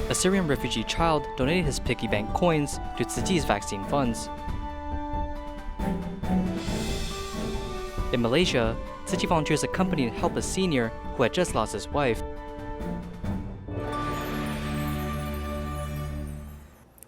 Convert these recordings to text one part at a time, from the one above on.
A Syrian refugee child donated his piggy bank coins to Tzu Chi's vaccine funds. In Malaysia, Tzu Chi volunteers accompanied and helped a senior who had just lost his wife.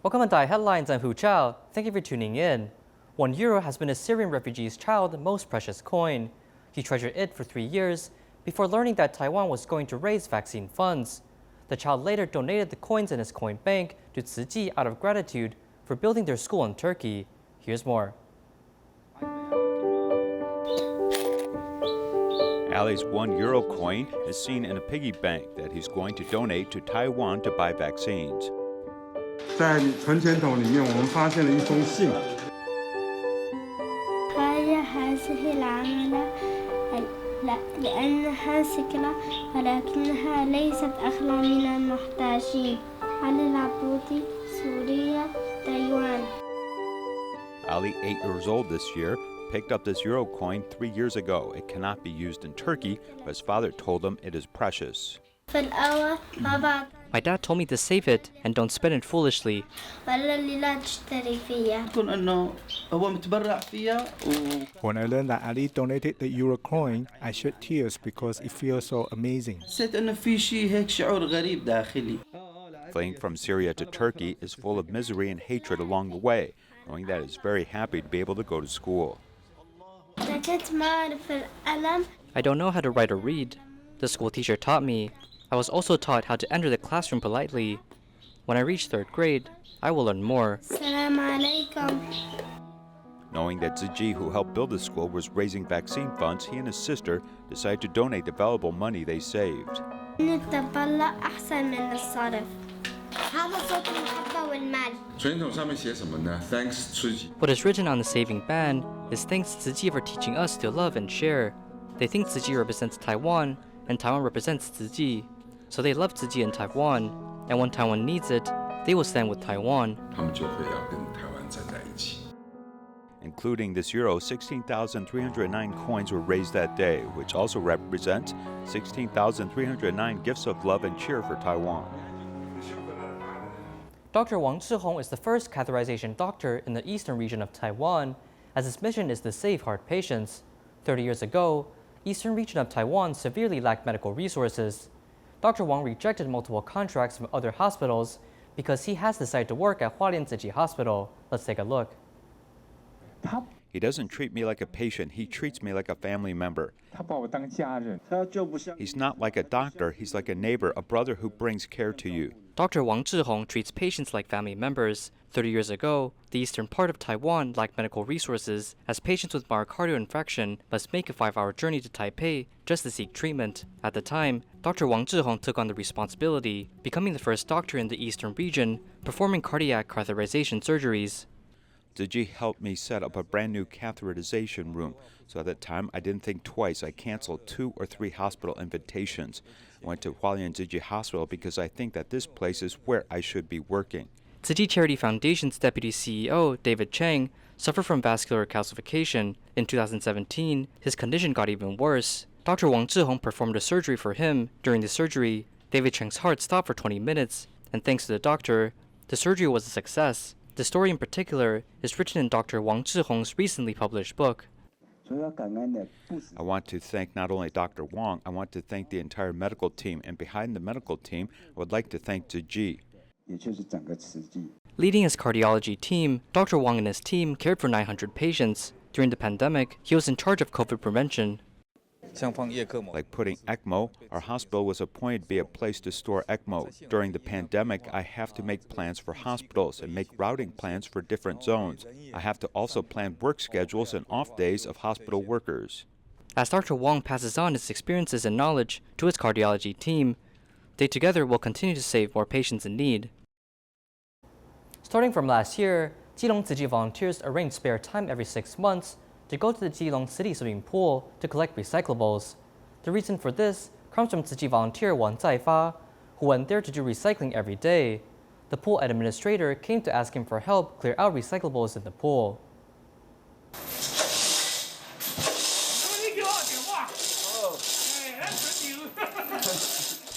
Welcome to DaAiHeadlines, I'm Hu Chao. Thank you for tuning in. €1 has been a Syrian refugee's child's most precious coin. He treasured it for 3 years before learning that Taiwan was going to raise vaccine funds. The child later donated the coins in his coin bank to Tzu Chi out of gratitude for building their school in Turkey. Here's more. Ali's €1 coin is seen in a piggy bank that he's going to donate to Taiwan to buy vaccines. 在存钱筒里面，我们发现了一封信。 هذه العملة لأنها سكرة ولكنها ليست أغلى من المحتاجين. على العبود سوريا تايوان. Ali, 8 years old this year, picked up this euro coin 3 years ago. It cannot be used in Turkey, but his father told him it is precious. My dad told me to save it and don't spend it foolishly. When I learned that Ali donated the euro coin, I shed tears because it feels so amazing. Fleeing from Syria to Turkey is full of misery and hatred along the way, knowing that he's very happy to be able to go to school. I don't know how to write or read. The school teacher taught me. I was also taught how to enter the classroom politely. When I reach 3rd grade, I will learn more. Knowing that Tzu Chi, who helped build the school, was raising vaccine funds, he and his sister decided to donate the valuable money they saved. What is written on the saving band is thanks Tzu Chi for teaching us to love and share. They think Tzu Chi represents Taiwan, and Taiwan represents Tzu Chi. So they love Tzu Chi in Taiwan, and when Taiwan needs it, they will stand with Taiwan. Including this euro, 16,309 coins were raised that day, which also represents 16,309 gifts of love and cheer for Taiwan. Dr. Wang Zhihong is the first catherization doctor in the eastern region of Taiwan, as his mission is to save heart patients. 30 years ago, eastern region of Taiwan severely lacked medical resources. Dr. Wang rejected multiple contracts from other hospitals because he has decided to work at Hualien Tzu Chi Hospital. Let's take a look. He doesn't treat me like a patient, he treats me like a family member. He's not like a doctor, he's like a neighbor, a brother who brings care to you. Dr. Wang Zhihong treats patients like family members. 30 years ago, the eastern part of Taiwan lacked medical resources, as patients with myocardial infarction must make a 5-hour journey to Taipei just to seek treatment. At the time, Dr. Wang Zhihong took on the responsibility, becoming the first doctor in the eastern region, performing cardiac catheterization surgeries. Tzu Chi helped me set up a brand new catheterization room, so at that time I didn't think twice. I canceled 2 or 3 hospital invitations. I went to Hualien Tzu Chi Hospital because I think that this place is where I should be working. Tzu Chi Charity Foundation's deputy CEO, David Chang, suffered from vascular calcification. In 2017, his condition got even worse. Dr. Wang Zhihong performed a surgery for him. During the surgery, David Chang's heart stopped for 20 minutes, and thanks to the doctor, the surgery was a success. The story in particular is written in Dr. Wang Zhihong's recently published book. I want to thank not only Dr. Wang, I want to thank the entire medical team, and behind the medical team, I would like to thank Tzu Chi. Leading his cardiology team, Dr. Wang and his team cared for 900 patients. During the pandemic, he was in charge of COVID prevention. Like putting ECMO, our hospital was appointed to be a place to store ECMO. During the pandemic, I have to make plans for hospitals and make routing plans for different zones. I have to also plan work schedules and off days of hospital workers. As Dr. Wang passes on his experiences and knowledge to his cardiology team, they together will continue to save more patients in need. Starting from last year, Keelung Tzu Chi volunteers arrange spare time every 6 months to go to the Keelung City Swimming Pool to collect recyclables. The reason for this comes from Tzu Chi volunteer Wang Zaifa, who went there to do recycling every day. The pool administrator came to ask him for help clear out recyclables in the pool.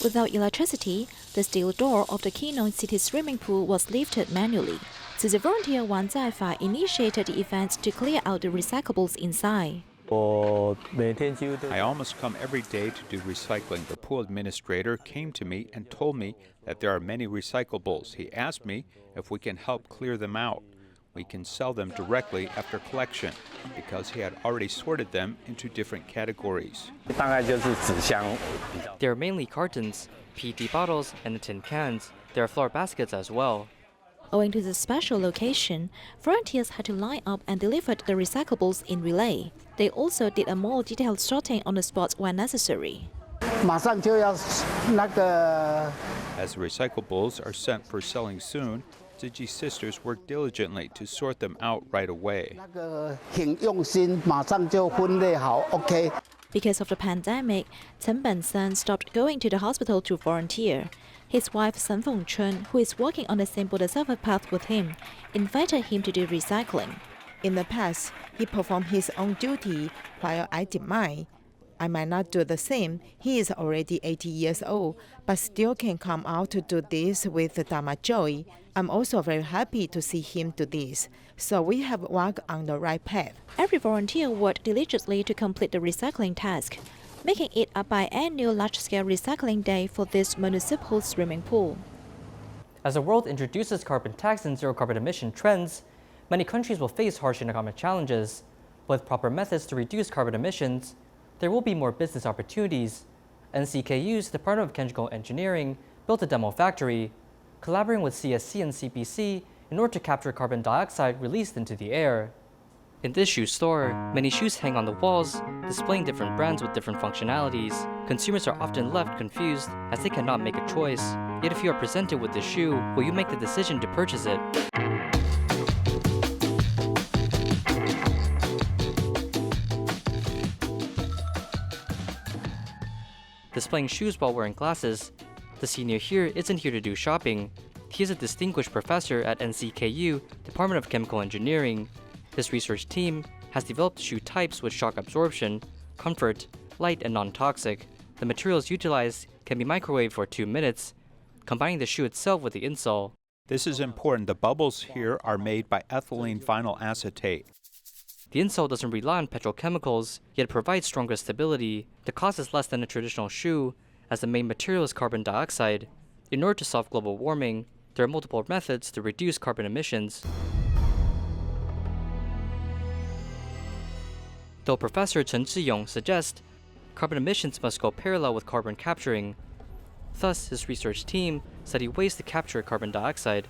Without electricity, The steel door of the Keelung City Swimming Pool was lifted manually. The volunteer Wang Zaifa initiated the event to clear out the recyclables inside. I almost come every day to do recycling. The pool administrator came to me and told me that there are many recyclables. He asked me if we can help clear them out. We can sell them directly after collection because he had already sorted them into different categories. There are mainly cartons, PET bottles, and tin cans. There are flower baskets as well. Owing to the special location, volunteers had to line up and deliver the recyclables in relay. They also did a more detailed sorting on the spot when necessary. As the recyclables are sent for selling soon, Tzu Chi sisters work diligently to sort them out right away. Because of the pandemic, Chen Ben-sen stopped going to the hospital to volunteer. His wife Sen Feng-chun, who is working on the same Bodhisattva path with him, invited him to do recycling. In the past, he performed his own duty while I did mine. I might not do the same. He is already 80 years old, but still can come out to do this with the Dharma joy. I'm also very happy to see him do this. So we have walked on the right path. Every volunteer worked diligently to complete the recycling task, making it a biannual large-scale recycling day for this municipal swimming pool. As the world introduces carbon tax and zero-carbon emission trends, many countries will face harsh economic challenges. With proper methods to reduce carbon emissions, there will be more business opportunities. NCKU's Department of Chemical Engineering built a demo factory, collaborating with CSC and CPC in order to capture carbon dioxide released into the air. In this shoe store, many shoes hang on the walls, displaying different brands with different functionalities. Consumers are often left confused as they cannot make a choice. Yet if you are presented with this shoe, will you make the decision to purchase it? Displaying shoes while wearing glasses, the senior here isn't here to do shopping. He is a distinguished professor at NCKU, Department of Chemical Engineering. His research team has developed shoe types with shock absorption, comfort, light, and non-toxic. The materials utilized can be microwaved for 2 minutes, combining the shoe itself with the insole. This is important. The bubbles here are made by ethylene vinyl acetate. The insole doesn't rely on petrochemicals, yet it provides stronger stability. The cost is less than a traditional shoe, as the main material is carbon dioxide. In order to solve global warming, there are multiple methods to reduce carbon emissions. Though Professor Chen Zhihong suggests carbon emissions must go parallel with carbon capturing. Thus, his research team studied ways to capture carbon dioxide.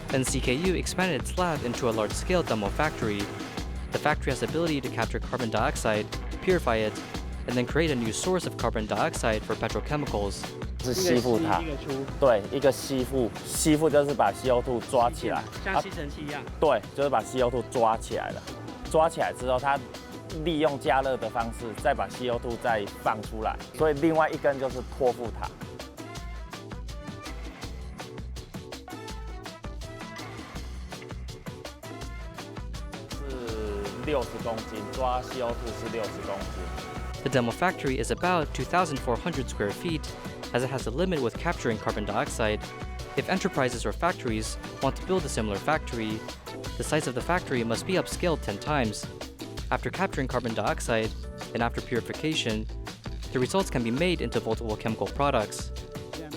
NCKU expanded its lab into a large-scale demo factory. The factory has the ability to capture carbon dioxide, purify it, and then create a new source of carbon dioxide for petrochemicals. 是吸附它，对，一个吸附，吸附就是把 CO2 抓起来，像吸尘器一样。对，就是把 CO2 抓起来了。抓起来之后，它利用加热的方式再把 CO2 再放出来，所以另外一根就是托付塔。是60公斤，抓 CO2 是60公斤。 The demo factory is about 2,400 square feet, as it has a limit with capturing carbon dioxide. If enterprises or factories want to build a similar factory, the size of the factory must be upscaled 10 times. After capturing carbon dioxide and after purification, the results can be made into multiple chemical products.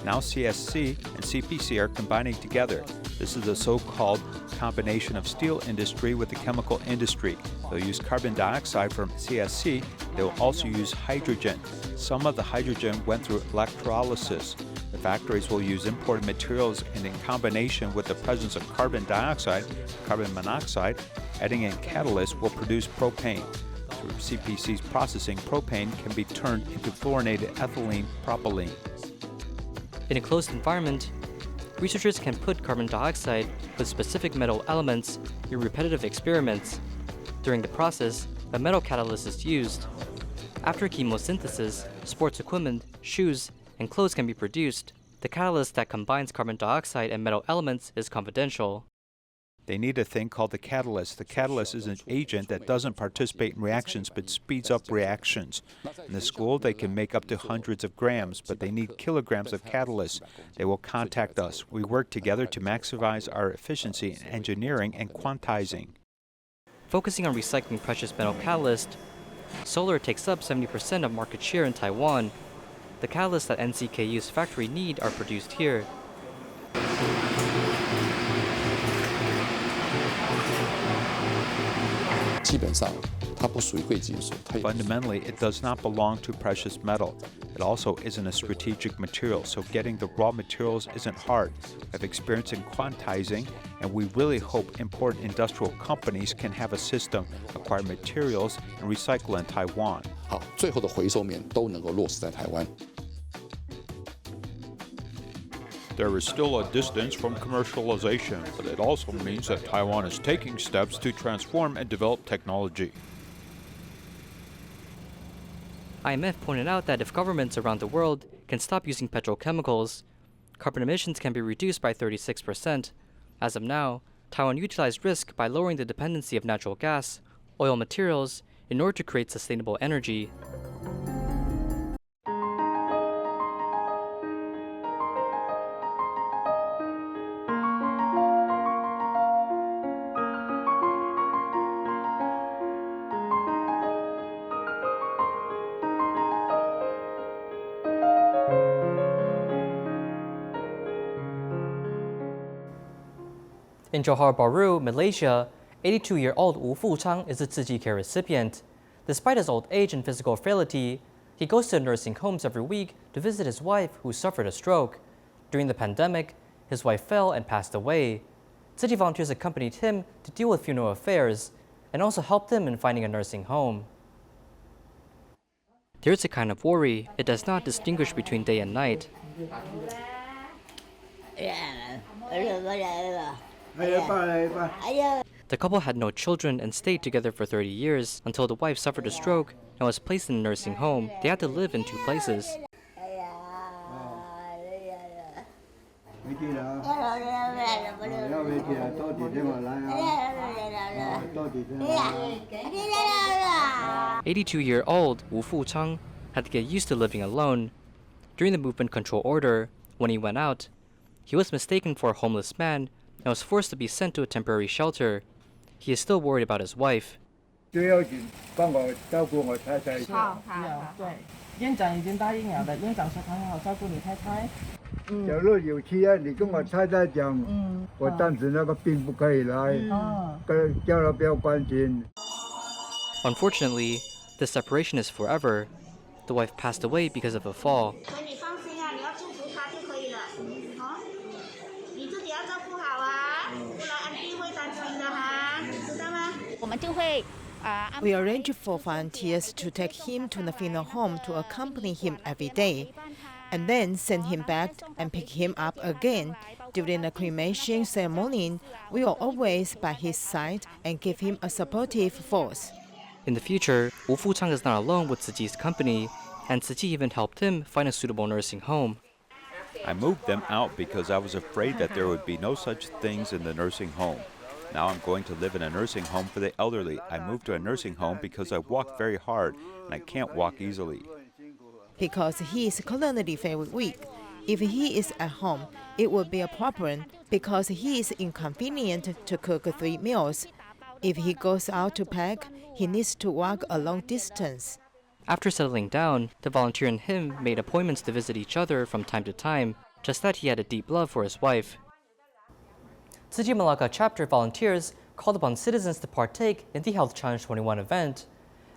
Now CSC and CPC are combining together. This is the so-called combination of steel industry with the chemical industry. They'll use carbon dioxide from CSC. They will also use hydrogen. Some of the hydrogen went through electrolysis. The factories will use imported materials, and in combination with the presence of carbon dioxide, carbon monoxide, adding in catalyst will produce propane. Through CPC's processing, propane can be turned into fluorinated ethylene propylene. In a closed environment, researchers can put carbon dioxide with specific metal elements in repetitive experiments. During the process, a metal catalyst is used. After chemosynthesis, sports equipment, shoes, and clothes can be produced. The catalyst that combines carbon dioxide and metal elements is confidential. They need a thing called the catalyst. The catalyst is an agent that doesn't participate in reactions but speeds up reactions. In the school, they can make up to hundreds of grams, but they need kilograms of catalyst. They will contact us. We work together to maximize our efficiency in engineering and quantizing. Focusing on recycling precious metal catalyst, solar takes up 70% of market share in Taiwan. The catalysts that NCKU's factory need are produced here. Fundamentally, it does not belong to precious metal. It also isn't a strategic material, so getting the raw materials isn't hard. I've experience in quantizing, and we really hope important industrial companies can have a system, acquire materials, and recycle in Taiwan. 最后的回收面都能够落实在台湾。 There is still a distance from commercialization, but it also means that Taiwan is taking steps to transform and develop technology. IMF pointed out that if governments around the world can stop using petrochemicals, carbon emissions can be reduced by 36%. As of now, Taiwan utilized risk by lowering the dependency of natural gas, oil materials, in order to create sustainable energy. In Johor Bahru, Malaysia, 82-year-old Wu Fuchang is a Tzu Chi care recipient. Despite his old age and physical frailty, he goes to nursing homes every week to visit his wife, who suffered a stroke. During the pandemic, his wife fell and passed away. Tzu Chi volunteers accompanied him to deal with funeral affairs and also helped him in finding a nursing home. There is a kind of worry. It does not distinguish between day and night. The couple had no children and stayed together for 30 years until the wife suffered a stroke and was placed in a nursing home. They had to live in two places. "82-year-old Wu Fuchang had to get used to living alone. During the movement control order, when he went out, he was mistaken for a homeless man and was forced to be sent to a temporary shelter. He is still worried about his wife. Unfortunately, this separation is forever. The wife passed away because of a fall. We arranged for volunteers to take him to the funeral home to accompany him every day, and then send him back and pick him up again. During the cremation ceremony, we are always by his side and give him a supportive force. In the future, Wu Fuchang is not alone with Tzu Chi's company, and Tzu Chi even helped him find a suitable nursing home. I moved them out because I was afraid that there would be no such things in the nursing home. Now I'm going to live in a nursing home for the elderly. I moved to a nursing home because I walk very hard and I can't walk easily. Because he is currently very weak. If he is at home, it will be a problem because he is inconvenient to cook 3 meals. If he goes out to pack, he needs to walk a long distance. After settling down, the volunteer and him made appointments to visit each other from time to time, just that he had a deep love for his wife. Tzu Chi Malacca chapter volunteers called upon citizens to partake in the Health Challenge 21 event.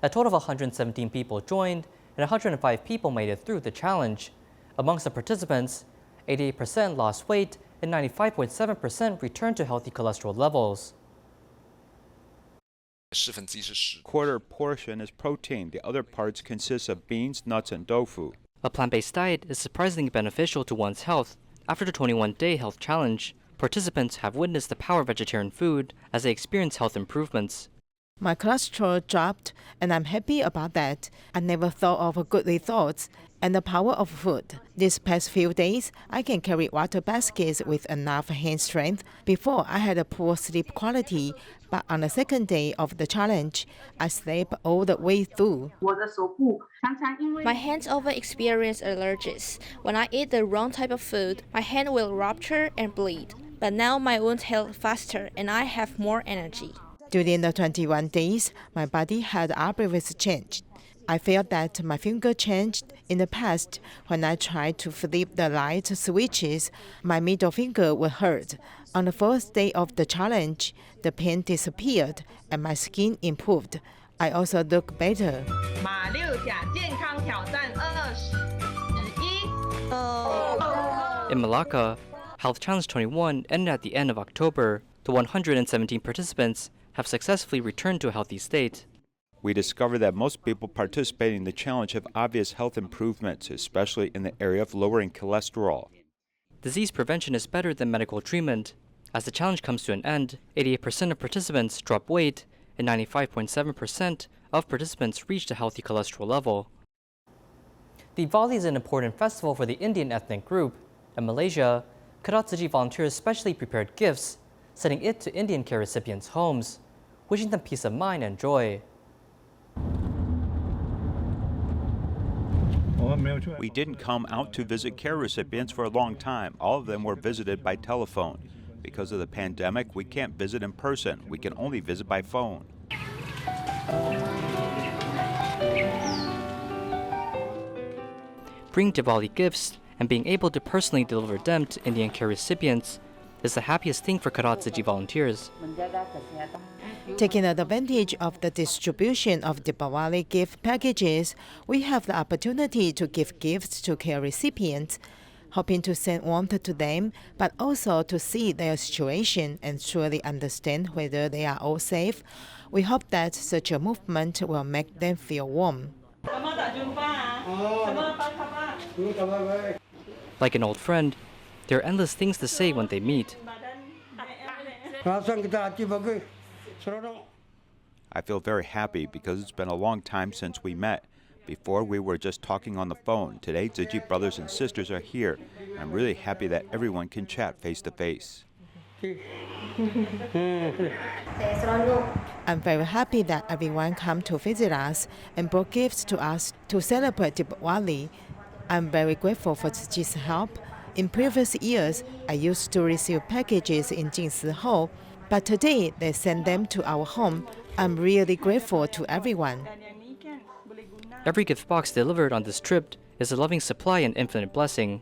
A total of 117 people joined, and 105 people made it through the challenge. Amongst the participants, 88% lost weight and 95.7% returned to healthy cholesterol levels. Quarter portion is protein. The other parts consist of beans, nuts, and tofu. A plant-based diet is surprisingly beneficial to one's health. After the 21-day health challenge, participants have witnessed the power of vegetarian food as they experience health improvements. My cholesterol dropped, and I'm happy about that. I never thought of good results, and the power of food. These past few days, I can carry water baskets with enough hand strength. Before, I had a poor sleep quality, but on the second day of the challenge, I slept all the way through. My hands often experience allergies. When I eat the wrong type of food, my hand will rupture and bleed. But now my wounds heal faster and I have more energy. During the 21 days, my body had always changed. I felt that my finger changed. In the past, when I tried to flip the light switches, my middle finger would hurt. On the first day of the challenge, the pain disappeared and my skin improved. I also look better. In Malacca, Health Challenge 21 ended at the end of October. The 117 participants have successfully returned to a healthy state. We discovered that most people participating in the challenge have obvious health improvements, especially in the area of lowering cholesterol. Disease prevention is better than medical treatment. As the challenge comes to an end, 88% of participants drop weight and 95.7% of participants reached a healthy cholesterol level. Diwali is an important festival for the Indian ethnic group. In Malaysia, Keelung Tzu Chi volunteers specially prepared gifts, sending it to Indian care recipients' homes, wishing them peace of mind and joy. We didn't come out to visit care recipients for a long time. All of them were visited by telephone. Because of the pandemic, we can't visit in person. We can only visit by phone. Bringing Diwali gifts and being able to personally deliver them to Indian care recipients is the happiest thing for Keelung Tzu Chi volunteers. Taking advantage of the distribution of Diwali gift packages, we have the opportunity to give gifts to care recipients, hoping to send warmth to them, but also to see their situation and truly understand whether they are all safe. We hope that such a movement will make them feel warm. Like an old friend, there are endless things to say when they meet. I feel very happy because it's been a long time since we met. Before, we were just talking on the phone. Today, Tzu Chi brothers and sisters are here. I'm really happy that everyone can chat face to face. I'm very happy that everyone came to visit us and brought gifts to us to celebrate Diwali. I'm very grateful for Tzu Chi's help. In previous years, I used to receive packages in Jinsihou, but today they send them to our home. I'm really grateful to everyone. Every gift box delivered on this trip is a loving supply and infinite blessing.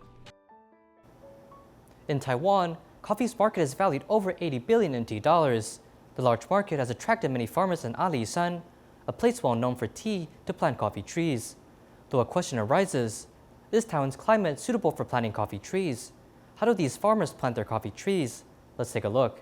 In Taiwan, coffee's market is valued over 80 billion NT dollars. The large market has attracted many farmers in Alishan, a place well known for tea, to plant coffee trees. Though a question arises, is Taiwan's climate suitable for planting coffee trees? How do these farmers plant their coffee trees? Let's take a look.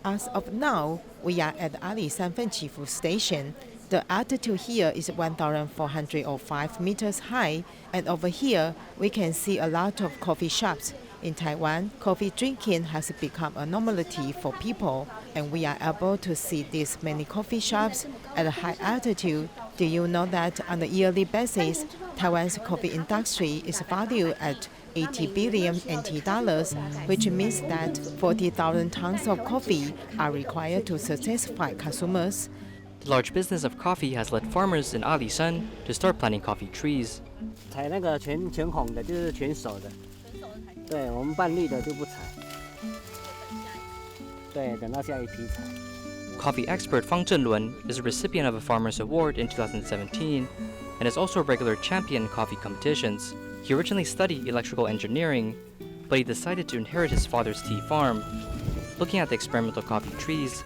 As of now, we are at Alishan Fenqifu Station. The altitude here is 1,405 meters high, and over here we can see a lot of coffee shops. In Taiwan, coffee drinking has become a normality for people, and we are able to see these many coffee shops at a high altitude. Do you know that on a yearly basis, Taiwan's coffee industry is valued at 80 billion NT dollars, which means that 40,000 tons of coffee are required to satisfy consumers. The large business of coffee has led farmers in Alishan to start planting coffee trees. Coffee expert Fang Zhenlun is a recipient of a Farmers Award in 2017 and is also a regular champion in coffee competitions. He originally studied electrical engineering, but he decided to inherit his father's tea farm. Looking at the experimental coffee trees,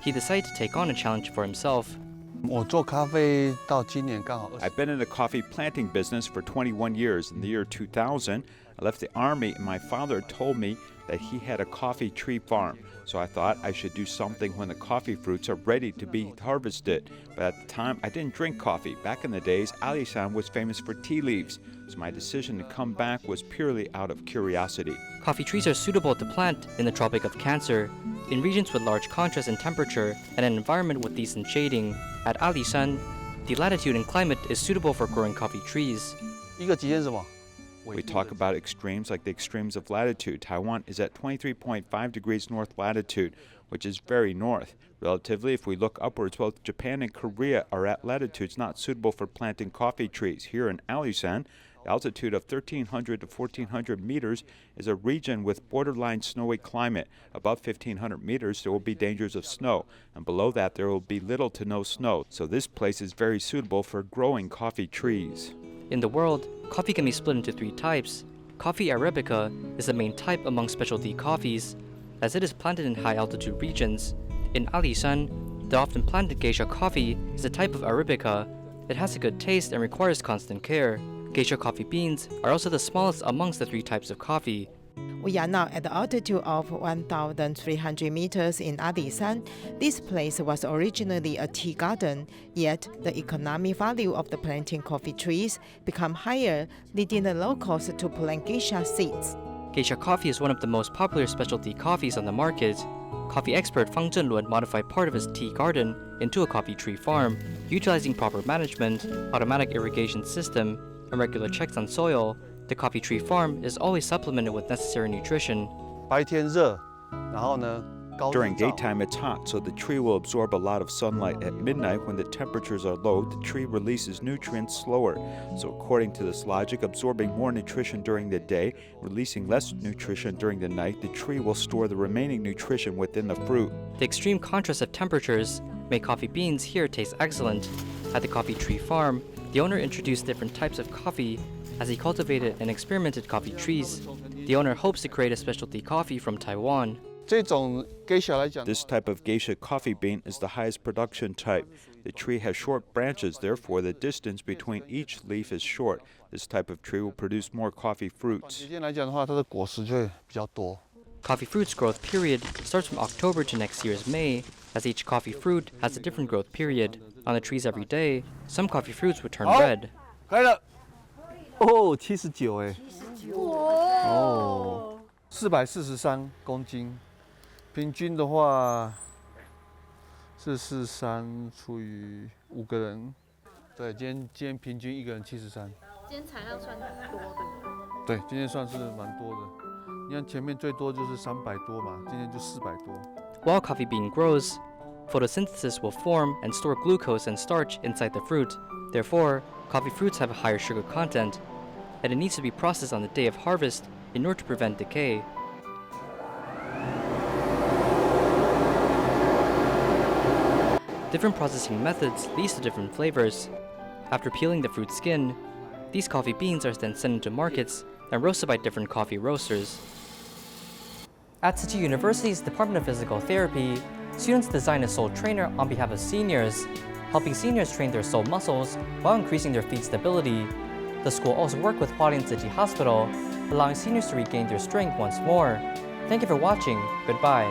he decided to take on a challenge for himself. I've been in the coffee planting business for 21 years. In the year 2000, I left the army and my father told me that he had a coffee tree farm. So I thought I should do something when the coffee fruits are ready to be harvested. But at the time, I didn't drink coffee. Back in the days, Alishan was famous for tea leaves. So my decision to come back was purely out of curiosity. Coffee trees are suitable to plant in the Tropic of Cancer, in regions with large contrast in temperature and an environment with decent shading. At Alishan, the latitude and climate is suitable for growing coffee trees. We talk about extremes like the extremes of latitude. Taiwan is at 23.5 degrees north latitude, which is very north. Relatively, if we look upwards, both Japan and Korea are at latitudes not suitable for planting coffee trees. Here in Alishan, the altitude of 1,300 to 1,400 meters is a region with borderline snowy climate. Above 1,500 meters, there will be dangers of snow, and below that, there will be little to no snow. So this place is very suitable for growing coffee trees. In the world, coffee can be split into 3 types. Coffee Arabica is the main type among specialty coffees, as it is planted in high-altitude regions. In Alishan, the often planted geisha coffee is a type of Arabica. It has a good taste and requires constant care. Geisha coffee beans are also the smallest amongst the 3 types of coffee. We are now at the altitude of 1,300 meters in Alishan. This place was originally a tea garden, yet the economic value of the planting coffee trees become higher, leading the locals to plant geisha seeds. Geisha coffee is one of the most popular specialty coffees on the market. Coffee expert Fang Zhenluan modified part of his tea garden into a coffee tree farm. Utilizing proper management, automatic irrigation system, and regular checks on soil, the coffee tree farm is always supplemented with necessary nutrition. During daytime, it's hot, so the tree will absorb a lot of sunlight. At midnight, when the temperatures are low, the tree releases nutrients slower. So according to this logic, absorbing more nutrition during the day, releasing less nutrition during the night, the tree will store the remaining nutrition within the fruit. The extreme contrast of temperatures make coffee beans here taste excellent. At the coffee tree farm, the owner introduced different types of coffee as he cultivated and experimented coffee trees. The owner hopes to create a specialty coffee from Taiwan. This type of geisha coffee bean is the highest production type. The tree has short branches, therefore the distance between each leaf is short. This type of tree will produce more coffee fruits. Coffee fruit's growth period starts from October to next year's May, as each coffee fruit has a different growth period. On the trees every day, some coffee fruits would turn red. 79哦，443公斤，平均的话是43除以5个人，对，今天平均1个人73。今天产量算多的。对，今天算是蛮多的。你看前面最多就是300多嘛，今天就400多。While coffee bean grows, photosynthesis will form and store glucose and starch inside the fruit. Therefore, coffee fruits have a higher sugar content, and it needs to be processed on the day of harvest in order to prevent decay. Different processing methods lead to different flavors. After peeling the fruit skin, these coffee beans are then sent into markets and roasted by different coffee roasters. At Tzu Chi University's Department of Physical Therapy, students design a soul trainer on behalf of seniors, helping seniors train their soul muscles while increasing their feet stability. The school also worked with Hualien Tzu Chi Hospital, allowing seniors to regain their strength once more. Thank you for watching. Goodbye.